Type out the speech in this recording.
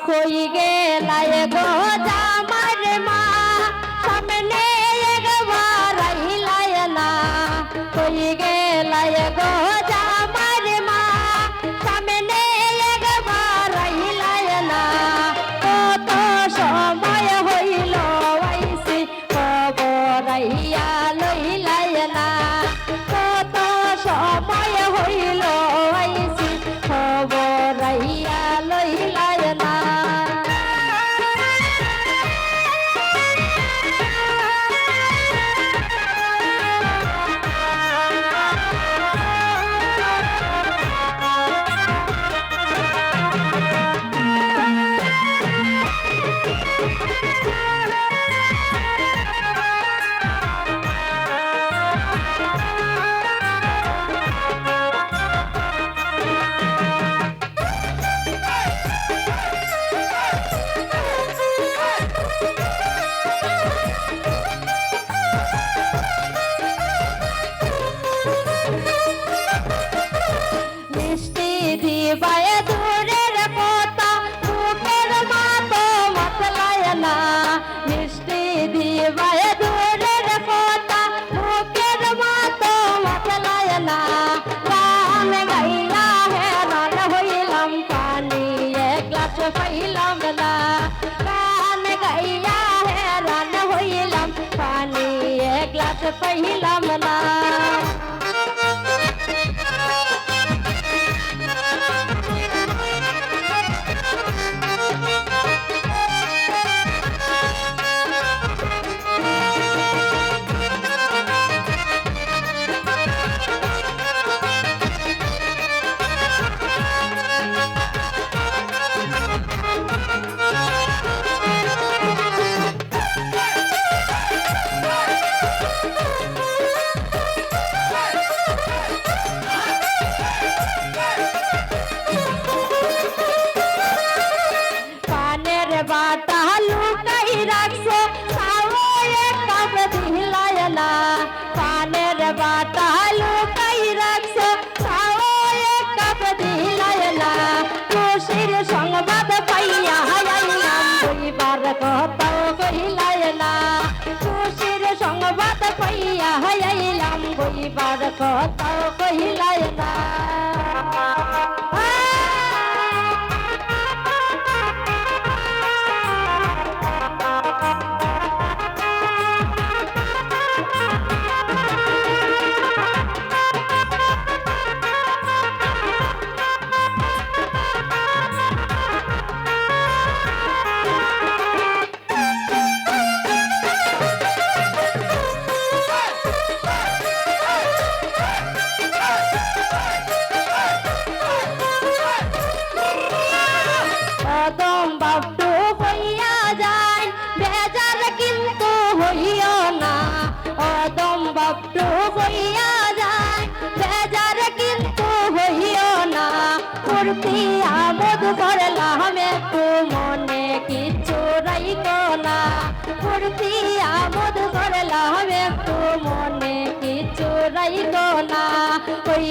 কই গেলায় গো জামার মা সামনে একবার আইলায় না কই গেলায় গো জামার মা সামনে একবার আইলায় না কত সময় হইল আইছি খবর আইয়া লইলায় না কত সময় হইল আইছি খবর আইয়া লইলায় না দিবায় দূরের কথা বুকের মাতো মতলায় না মিষ্টি দিবায় দূরের কথা বুকের মাতো মতলায় না গান গাইলা হেরান হইলাম পানি এক গ্লাস পাইলাম না গান গাইয়া হেরান হইলাম পানি এক গ্লাস পাইলাম না বাটা লুকাই রাখছো তাও এক কাপ দিলায় না পানের বাটা লুকাই রাখছো তাও এক কাপ দিলায় না খুশির সংবাদ পাইয়া আইলাম দুইবার কথাও কইলায় না খুশির সংবাদ পাইয়া আইলাম দুইবার কথাও কইলায় না কদম বাপটু হইয়া যায় বেজার কিন্তু হইও না কদম বাপটু হইয়া যায় বেজার কিন্তু হইও না ফুর্তি আমোদ করলাম একটু মনে কিছু রাইকো না ফুর্তি আমোদ করলাম একটু মনে কিছু রাইকো না হই